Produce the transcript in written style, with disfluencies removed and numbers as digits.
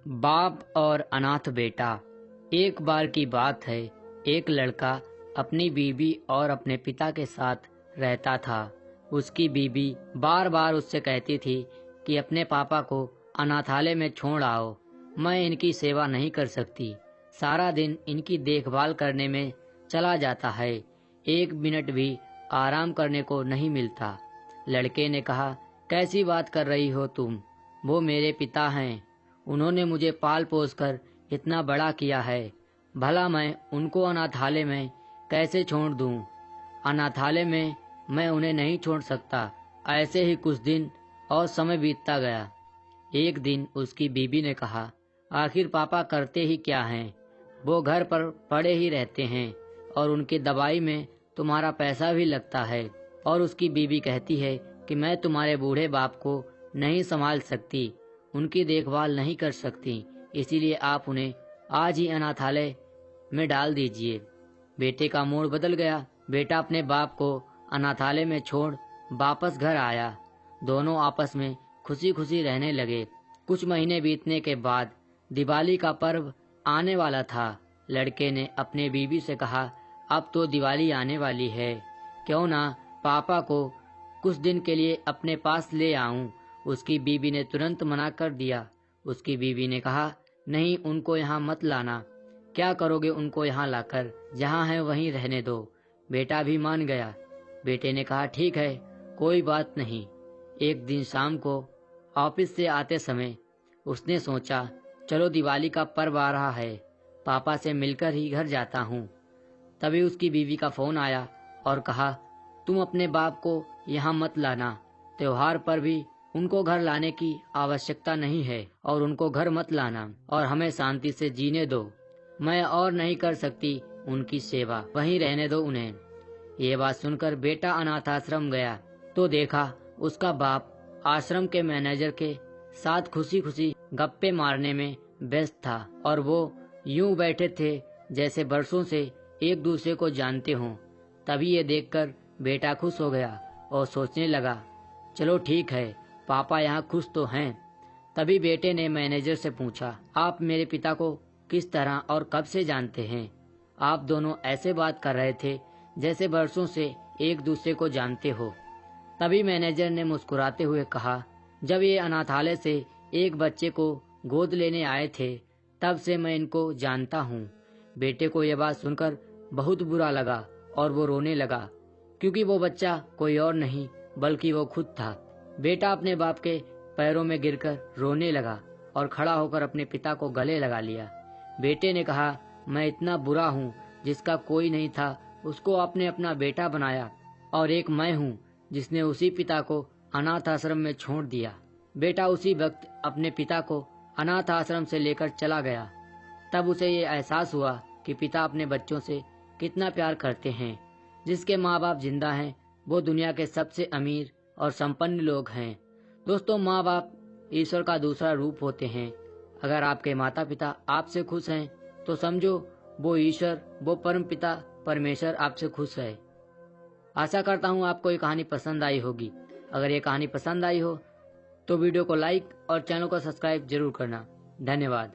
बाप और अनाथ बेटा। एक बार की बात है, एक लड़का अपनी बीवी और अपने पिता के साथ रहता था। उसकी बीवी बार बार उससे कहती थी कि अपने पापा को अनाथालय में छोड़ आओ, मैं इनकी सेवा नहीं कर सकती, सारा दिन इनकी देखभाल करने में चला जाता है, एक मिनट भी आराम करने को नहीं मिलता। लड़के ने कहा, कैसी बात कर रही हो तुम, वो मेरे पिता हैं, उन्होंने मुझे पाल पोस कर इतना बड़ा किया है, भला मैं उनको अनाथालय में कैसे छोड़ दूं? अनाथालय में मैं उन्हें नहीं छोड़ सकता। ऐसे ही कुछ दिन और समय बीतता गया। एक दिन उसकी बीबी ने कहा, आखिर पापा करते ही क्या हैं? वो घर पर पड़े ही रहते हैं और उनकी दवाई में तुम्हारा पैसा भी लगता है। और उसकी बीबी कहती है कि मैं तुम्हारे बूढ़े बाप को नहीं संभाल सकती, उनकी देखभाल नहीं कर सकती, इसीलिए आप उन्हें आज ही अनाथालय में डाल दीजिए। बेटे का मूड बदल गया। बेटा अपने बाप को अनाथालय में छोड़ वापस घर आया। दोनों आपस में खुशी खुशी रहने लगे। कुछ महीने बीतने के बाद दिवाली का पर्व आने वाला था। लड़के ने अपने बीवी से कहा, अब तो दिवाली आने वाली है, क्यों ना पापा को कुछ दिन के लिए अपने पास ले आऊं। उसकी बीवी ने तुरंत मना कर दिया। उसकी बीवी ने कहा, नहीं, उनको यहाँ मत लाना, क्या करोगे उनको यहाँ लाकर, जहाँ है वहीं रहने दो। बेटा भी मान गया। बेटे ने कहा, ठीक है, कोई बात नहीं। एक दिन शाम को ऑफिस से आते समय उसने सोचा, चलो दिवाली का पर्व आ रहा है, पापा से मिलकर ही घर जाता हूँ। तभी उसकी बीवी का फोन आया और कहा, तुम अपने बाप को यहाँ मत लाना, त्योहार पर भी उनको घर लाने की आवश्यकता नहीं है और उनको घर मत लाना और हमें शांति से जीने दो। मैं और नहीं कर सकती उनकी सेवा, वहीं रहने दो उन्हें। ये बात सुनकर बेटा अनाथाश्रम गया तो देखा उसका बाप आश्रम के मैनेजर के साथ खुशी खुशी गप्पे मारने में व्यस्त था और वो यूं बैठे थे जैसे बरसों से एक दूसरे को जानते हों। तभी ये देखकर बेटा खुश हो गया और सोचने लगा, चलो ठीक है, पापा यहाँ खुश तो हैं। तभी बेटे ने मैनेजर से पूछा, आप मेरे पिता को किस तरह और कब से जानते हैं? आप दोनों ऐसे बात कर रहे थे जैसे बरसों से एक दूसरे को जानते हो। तभी मैनेजर ने मुस्कुराते हुए कहा, जब ये अनाथालय से एक बच्चे को गोद लेने आए थे तब से मैं इनको जानता हूँ। बेटे को यह बात सुनकर बहुत बुरा लगा और वो रोने लगा, क्योंकि वो बच्चा कोई और नहीं बल्कि वो खुद था। बेटा अपने बाप के पैरों में गिरकर रोने लगा और खड़ा होकर अपने पिता को गले लगा लिया। बेटे ने कहा, मैं इतना बुरा हूँ, जिसका कोई नहीं था उसको आपने अपना बेटा बनाया, और एक मैं हूँ जिसने उसी पिता को अनाथ आश्रम में छोड़ दिया। बेटा उसी वक्त अपने पिता को अनाथ आश्रम से लेकर चला गया। तब उसे ये एहसास हुआ कि पिता अपने बच्चों से कितना प्यार करते हैं। जिसके माँ बाप जिंदा हैं वो दुनिया के सबसे अमीर और संपन्न लोग हैं। दोस्तों, माँ बाप ईश्वर का दूसरा रूप होते हैं। अगर आपके माता पिता आपसे खुश हैं तो समझो वो ईश्वर, वो परम पिता परमेश्वर आपसे खुश है। आशा करता हूँ आपको ये कहानी पसंद आई होगी। अगर ये कहानी पसंद आई हो तो वीडियो को लाइक और चैनल को सब्सक्राइब जरूर करना। धन्यवाद।